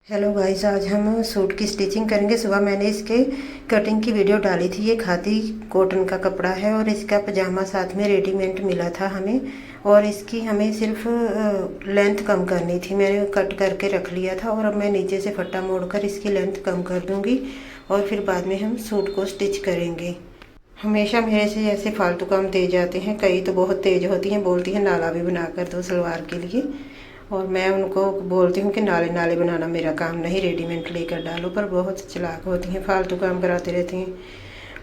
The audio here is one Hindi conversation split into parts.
हेलो गाइस, आज हम सूट की स्टिचिंग करेंगे। सुबह मैंने इसके कटिंग की वीडियो डाली थी। ये खादी कॉटन का कपड़ा है और इसका पजामा साथ में रेडीमेड मिला था हमें। और इसकी हमें सिर्फ लेंथ कम करनी थी। मैंने कट करके रख लिया था और अब मैं नीचे से फट्टा मोड़कर इसकी लेंथ कम कर दूंगी और फिर बाद में हम सूट को स्टिच करेंगे। हमेशा मेरे से ऐसे फालतू काम दे जाते हैं, कई तो बहुत तेज़ होती हैं, बोलती हैं नाला भी बना कर दो सलवार के लिए। और मैं उनको बोलती हूँ कि नाले नाले बनाना मेरा काम नहीं, रेडीमेड लेकर डालो। पर बहुत चालाक होती हैं, फालतू काम कराती रहती हैं।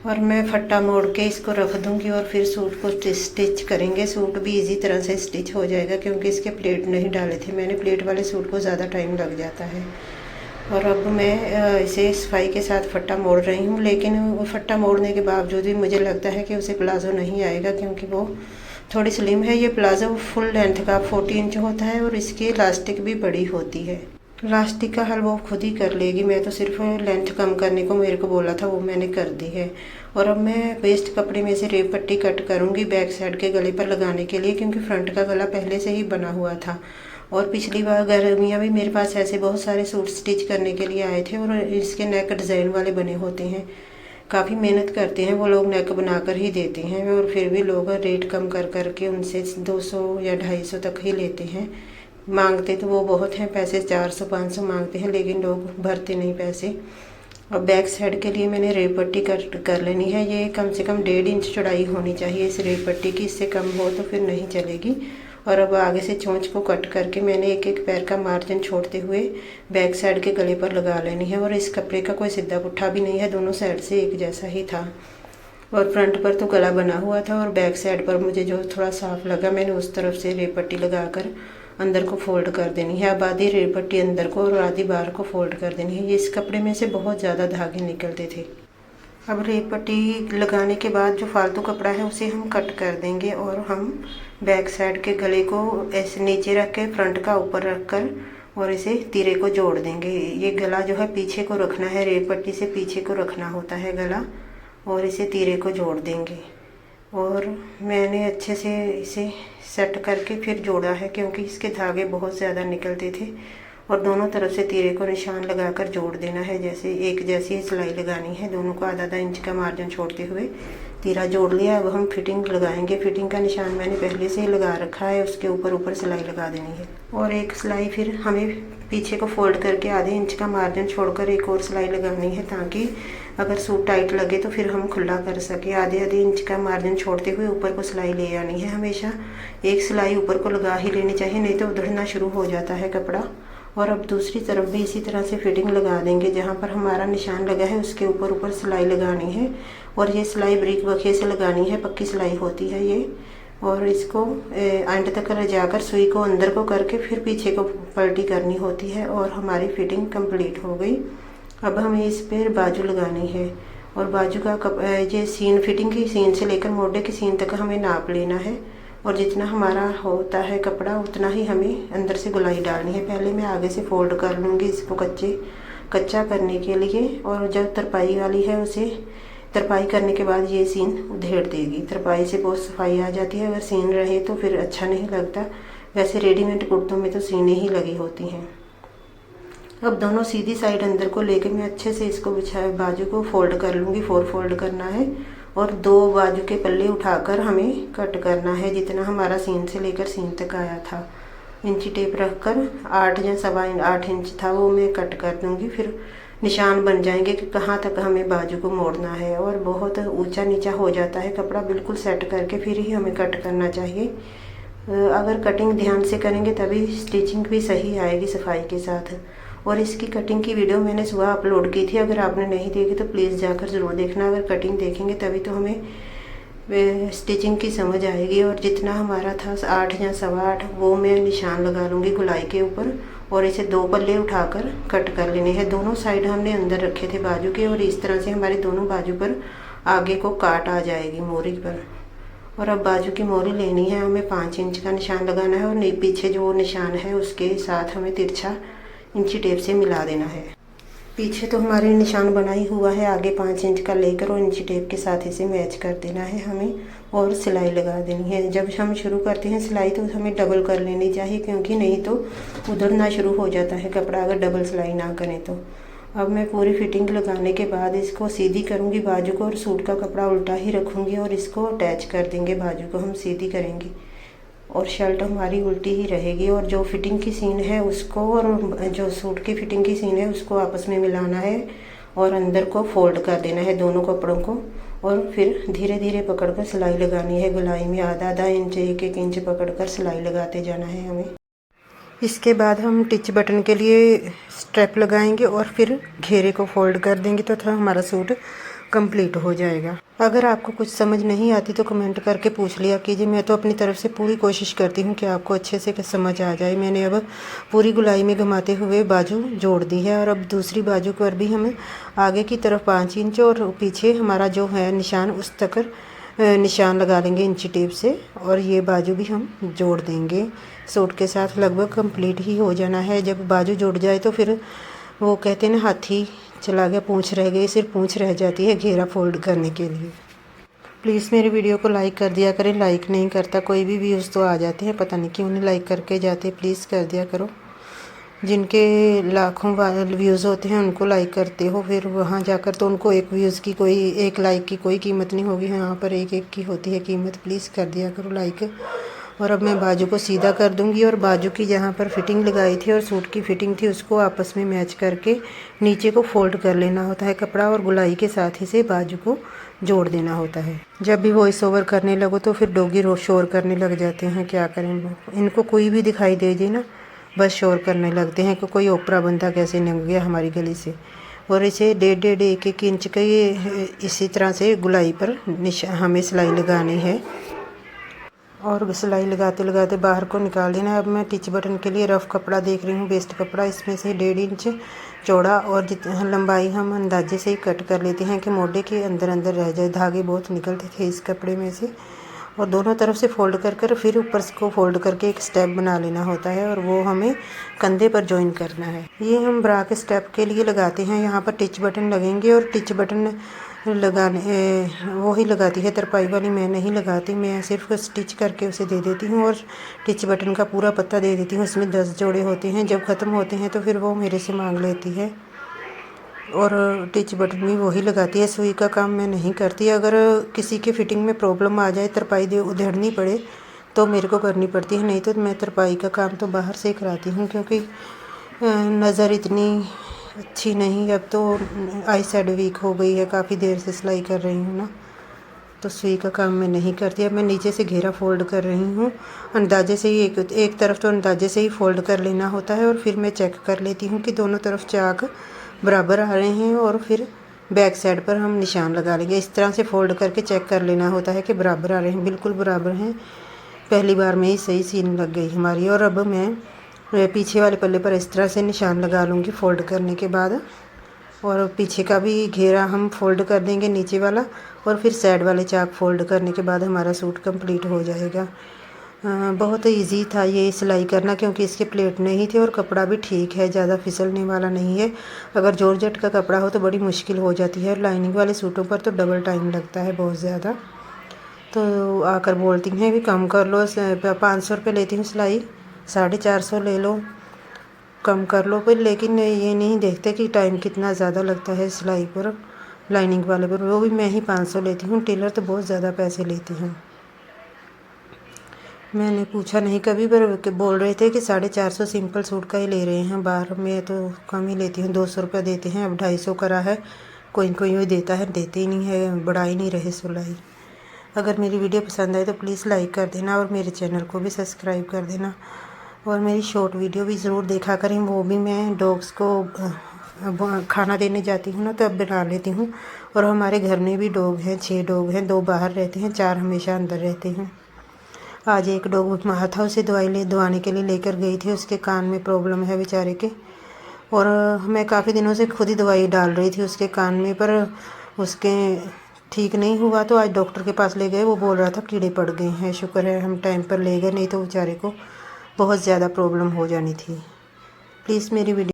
और मैं फट्टा मोड़ के इसको रख दूँगी और फिर सूट को स्टिच करेंगे। सूट भी इजी तरह से स्टिच हो जाएगा क्योंकि इसके प्लेट नहीं डाले थे मैंने। प्लेट वाले सूट को ज़्यादा टाइम लग जाता है। और अब मैं इसे सफाई के साथ फट्टा मोड़ रही हूँ, लेकिन वो फट्टा मोड़ने के बावजूद भी मुझे लगता है कि उसे प्लाज़ो नहीं आएगा क्योंकि वो थोड़ी स्लिम है। ये प्लाज़ो फुल लेंथ का 40 इंच होता है और इसकी इलास्टिक भी बड़ी होती है। इलास्टिक का हल वो खुद ही कर लेगी, मैं तो सिर्फ लेंथ कम करने को मेरे को बोला था, वो मैंने कर दी है। और अब मैं वेस्ट कपड़े में से रेप पट्टी कट करूँगी बैक साइड के गले पर लगाने के लिए, क्योंकि फ्रंट का गला पहले से ही बना हुआ था। और पिछली बार गर्मियाँ भी मेरे पास ऐसे बहुत सारे सूट स्टिच करने के लिए आए थे और इसके नेक डिज़ाइन वाले बने होते हैं। काफ़ी मेहनत करते हैं वो लोग, नेक बनाकर ही देते हैं और फिर भी लोग रेट कम कर कर के उनसे 200 या 250 तक ही लेते हैं। मांगते तो वो बहुत हैं पैसे, 400-500 मांगते हैं, लेकिन लोग भरते नहीं पैसे। और बैक साइड के लिए मैंने रेप पट्टी कट कर लेनी है। ये कम से कम 1.5 इंच चौड़ाई होनी चाहिए इस रेप पट्टी की, इससे कम हो तो फिर नहीं चलेगी। और अब आगे से चोंच को कट करके मैंने एक एक पैर का मार्जिन छोड़ते हुए बैक साइड के गले पर लगा लेनी है। और इस कपड़े का कोई सीधा पुट्ठा भी नहीं है, दोनों साइड से एक जैसा ही था। और फ्रंट पर तो गला बना हुआ था और बैक साइड पर मुझे जो थोड़ा साफ लगा मैंने उस तरफ से रेप पट्टी लगाकर अंदर को फोल्ड कर देनी है। अब आधी रेप पट्टी अंदर को और आधी बाहर को फोल्ड कर देनी है। ये इस कपड़े में से बहुत ज़्यादा धागे निकलते थे। अब रेप पट्टी लगाने के बाद जो फालतू कपड़ा है उसे हम कट कर देंगे और हम बैक साइड के गले को ऐसे नीचे रख के फ्रंट का ऊपर रख कर और इसे तीरे को जोड़ देंगे। ये गला जो है पीछे को रखना है, रेप पट्टी से पीछे को रखना होता है गला, और इसे तीरे को जोड़ देंगे। और मैंने अच्छे से इसे सेट करके फिर जोड़ा है क्योंकि इसके धागे बहुत ज़्यादा निकलते थे। और दोनों तरफ से तीरे को निशान लगाकर जोड़ देना है, जैसे एक जैसी सिलाई लगानी है। दोनों को आधा इंच का मार्जिन छोड़ते हुए तीरा जोड़ लिया। अब हम फिटिंग लगाएंगे। फिटिंग का निशान मैंने पहले से ही लगा रखा है, उसके ऊपर ऊपर सिलाई लगा देनी है। और एक सिलाई फिर हमें पीछे को फोल्ड करके आधे इंच का मार्जिन छोड़कर एक और सिलाई लगानी है, ताकि अगर सूट टाइट लगे तो फिर हम खुला कर सके। आधे इंच का मार्जिन छोड़ते हुए ऊपर को सिलाई ले आनी है। हमेशा एक सिलाई ऊपर को लगा ही लेनी चाहिए, नहीं तो उधड़ना शुरू हो जाता है कपड़ा। और अब दूसरी तरफ भी इसी तरह से फिटिंग लगा देंगे। जहाँ पर हमारा निशान लगा है उसके ऊपर ऊपर सिलाई लगानी है। और ये सिलाई ब्रिक बखे से लगानी है, पक्की सिलाई होती है ये। और इसको एंड तक ले जाकर सुई को अंदर को करके फिर पीछे को पलटी करनी होती है और हमारी फिटिंग कंप्लीट हो गई। अब हमें इस पर बाजू लगानी है और बाजू का ये सीन, फिटिंग की सीन से लेकर मोढे की सीन तक हमें नाप लेना है। और जितना हमारा होता है कपड़ा उतना ही हमें अंदर से गुलाई डालनी है। पहले मैं आगे से फोल्ड कर लूँगी इसको कच्चा करने के लिए। और जब तरपाई वाली है उसे तरपाई करने के बाद ये सीन उधेड़ देगी। तरपाई से बहुत सफाई आ जाती है, अगर सीन रहे तो फिर अच्छा नहीं लगता। वैसे रेडीमेड कुर्तों में तो सीनें ही लगी होती हैं। अब दोनों सीधी साइड अंदर को लेकर मैं अच्छे से इसको बाजू को फोल्ड कर लूँगी। 4 फोल्ड करना है और 2 बाजू के पल्ले उठाकर हमें कट करना है, जितना हमारा सीन से लेकर सीन तक आया था। इंची टेप रखकर 8 या 8.25 इंच था वो मैं कट कर दूँगी। फिर निशान बन जाएंगे कि कहाँ तक हमें बाजू को मोड़ना है। और बहुत ऊंचा नीचा हो जाता है कपड़ा, बिल्कुल सेट करके फिर ही हमें कट करना चाहिए। अगर कटिंग ध्यान से करेंगे तभी स्टिचिंग भी सही आएगी सफाई के साथ। और इसकी कटिंग की वीडियो मैंने सुबह अपलोड की थी, अगर आपने नहीं देखी तो प्लीज़ जाकर ज़रूर देखना। अगर कटिंग देखेंगे तभी तो हमें स्टिचिंग की समझ आएगी। और जितना हमारा था 8 या 8.25 वो मैं निशान लगा लूँगी गुलाई के ऊपर और इसे 2 पल्ले उठाकर कट कर लेने हैं। दोनों साइड हमने अंदर रखे थे बाजू के और इस तरह से हमारी दोनों बाजू पर आगे को काट आ जाएगी मोरी पर। और अब बाजू की मोरी लेनी है, हमें 5 इंच का निशान लगाना है और पीछे जो निशान है उसके साथ हमें तिरछा इंची टेप से मिला देना है। पीछे तो हमारे निशान बना ही हुआ है, आगे 5 इंच का लेकर और इंची टेप के साथ इसे मैच कर देना है हमें। और सिलाई लगा देनी है। जब हम शुरू करते हैं सिलाई तो हमें डबल कर लेनी चाहिए, क्योंकि नहीं तो उधड़ना शुरू हो जाता है कपड़ा अगर डबल सिलाई ना करें तो। अब मैं पूरी फिटिंग लगाने के बाद इसको सीधी करूँगी बाजू को, और सूट का कपड़ा उल्टा ही रखूँगी और इसको अटैच कर देंगे। बाजू को हम सीधी करेंगे और शर्ट हमारी उल्टी ही रहेगी। और जो फिटिंग की सीन है उसको और जो सूट की फिटिंग की सीन है उसको आपस में मिलाना है और अंदर को फोल्ड कर देना है दोनों कपड़ों को, और फिर धीरे धीरे पकड़कर सिलाई लगानी है। गोलाई में आधा आधा इंच 1-1 इंच पकड़कर सिलाई लगाते जाना है हमें। इसके बाद हम टिच बटन के लिए स्ट्रैप लगाएंगे और फिर घेरे को फोल्ड कर देंगे तो हमारा सूट कंप्लीट हो जाएगा। अगर आपको कुछ समझ नहीं आती तो कमेंट करके पूछ लिया कीजिए। मैं तो अपनी तरफ से पूरी कोशिश करती हूँ कि आपको अच्छे से समझ आ जाए। मैंने अब पूरी गुलाई में घुमाते हुए बाजू जोड़ दी है, और अब दूसरी बाजू पर भी हम आगे की तरफ 5 इंच और पीछे हमारा जो है निशान उस तक निशान लगा लेंगे इंची टेप से, और ये बाजू भी हम जोड़ देंगे। सूट के साथ लगभग कंप्लीट ही हो जाना है। जब बाजू जुड़ जाए तो फिर वो कहते हैं ना, हाथी चला गया पूँछ रह गई, सिर्फ पूँछ रह जाती है घेरा फोल्ड करने के लिए। प्लीज़ मेरी वीडियो को लाइक कर दिया करें। लाइक नहीं करता कोई भी व्यूज़ तो आ जाते हैं, पता नहीं क्यों नहीं लाइक करके जाते। प्लीज़ कर दिया करो। जिनके लाखों व्यूज़ होते हैं उनको लाइक करते हो, फिर वहाँ जाकर तो उनको एक व्यूज़ की कोई, एक लाइक की कोई कीमत नहीं होगी। यहाँ पर एक एक की होती है कीमत। प्लीज़ कर दिया करो लाइक। और अब मैं बाजू को सीधा कर दूंगी, और बाजू की जहाँ पर फिटिंग लगाई थी और सूट की फिटिंग थी उसको आपस में मैच करके नीचे को फोल्ड कर लेना होता है कपड़ा, और गुलाई के साथ ही से बाजू को जोड़ देना होता है। जब भी वॉइस ओवर करने लगो तो फिर डॉगी शोर करने लग जाते हैं। क्या करें, इनको कोई भी दिखाई दे जाए ना बस शोर करने लगते हैं कि कोई ओपरा बंदा कैसे लंघ गया हमारी गली से। और इसे 1.5 1 इंच का ये इसी तरह से गुलाई पर हमें सिलाई लगानी है, और सिलाई लगाते लगाते बाहर को निकाल देना। अब मैं टिच बटन के लिए रफ़ कपड़ा देख रही हूँ, वेस्ट कपड़ा। इसमें से 1.5 इंच चौड़ा, और लंबाई हम अंदाजे से ही कट कर लेते हैं कि मोढे के अंदर अंदर रह जाए। धागे बहुत निकलते थे इस कपड़े में से। और दोनों तरफ से फोल्ड कर फिर ऊपर को फोल्ड करके एक स्टेप बना लेना होता है, और वो हमें कंधे पर जॉइन करना है। ये हम ब्रा के स्टेप के लिए लगाते हैं। यहाँ पर टिच बटन लगेंगे, और टिच बटन लगाने वो ही लगाती है तरपाई वाली, मैं नहीं लगाती। मैं सिर्फ स्टिच करके उसे दे देती हूँ, और टिच बटन का पूरा पत्ता दे देती हूँ। उसमें 10 जोड़े होते हैं। जब ख़त्म होते हैं तो फिर वो मेरे से मांग लेती है, और टिच बटन भी वही लगाती है। सुई का काम मैं नहीं करती। अगर किसी के फिटिंग में प्रॉब्लम आ जाए, तरपाई दे उधेड़नी पड़े तो मेरे को करनी पड़ती है, नहीं तो मैं तरपाई का काम तो बाहर से कराती हूँ, क्योंकि नज़र इतनी अच्छी नहीं। अब तो आई साइड वीक हो गई है, काफ़ी देर से सिलाई कर रही हूँ ना, तो सुई का काम मैं नहीं करती। अब मैं नीचे से घेरा फोल्ड कर रही हूँ। अंदाजे से ही एक तरफ तो अंदाजे से ही फोल्ड कर लेना होता है, और फिर मैं चेक कर लेती हूँ कि दोनों तरफ चाक बराबर आ रहे हैं, और फिर बैक साइड पर हम निशान लगा लेंगे। इस तरह से फोल्ड करके चेक कर लेना होता है कि बराबर आ रहे हैं। बिल्कुल बराबर हैं। पहली बार में ही सही सीन लग गई हमारी। और अब मैं पीछे वाले पल्ले पर इस तरह से निशान लगा लूँगी फोल्ड करने के बाद, और पीछे का भी घेरा हम फोल्ड कर देंगे नीचे वाला, और फिर साइड वाले चाक फोल्ड करने के बाद हमारा सूट कंप्लीट हो जाएगा। बहुत इजी था ये सिलाई करना, क्योंकि इसके प्लेट नहीं थे और कपड़ा भी ठीक है, ज़्यादा फिसलने वाला नहीं है। अगर जॉर्जेट का कपड़ा हो तो बड़ी मुश्किल हो जाती है, और लाइनिंग वाले सूटों पर तो डबल टाइम लगता है बहुत ज़्यादा। तो आकर बोलती हैं भी कम कर लो, 500 रुपये लेती हूँ सिलाई, 450 ले लो, कम कर लो। पर लेकिन ये नहीं देखते कि टाइम कितना ज़्यादा लगता है सिलाई पर, लाइनिंग वाले पर। वो भी मैं ही 500 लेती हूँ, टेलर तो बहुत ज़्यादा पैसे लेती हूँ। मैंने पूछा नहीं कभी, पर बोल रहे थे कि 450 सिंपल सूट का ही ले रहे हैं बाहर। मैं तो कम ही लेती हूँ, 200 रुपये देते हैं। अब 250 करा है, कोई कोई देता है, देते ही नहीं है, बढ़ा ही नहीं रहे सिलाई। अगर मेरी वीडियो पसंद आए तो प्लीज़ लाइक कर देना, और मेरे चैनल को भी सब्सक्राइब कर देना, और मेरी शॉर्ट वीडियो भी ज़रूर देखा करें। वो भी मैं डॉग्स को खाना देने जाती हूँ ना, तो अब बना लेती हूँ। और हमारे घर में भी डॉग हैं, 6 डॉग हैं, 2 बाहर रहते हैं, 4 हमेशा अंदर रहते हैं। आज एक डॉग बीमार था, उसे दवाने के लिए लेकर गई थी। उसके कान में प्रॉब्लम है बेचारे के, और मैं काफ़ी दिनों से खुद ही दवाई डाल रही थी उसके कान में, पर उसके ठीक नहीं हुआ। तो आज डॉक्टर के पास ले गए, वो बोल रहा था कीड़े पड़ गए हैं। शुक्र है हम टाइम पर ले गए, नहीं तो बेचारे को बहुत ज़्यादा प्रॉब्लम हो जानी थी। प्लीज़ मेरी वीडियो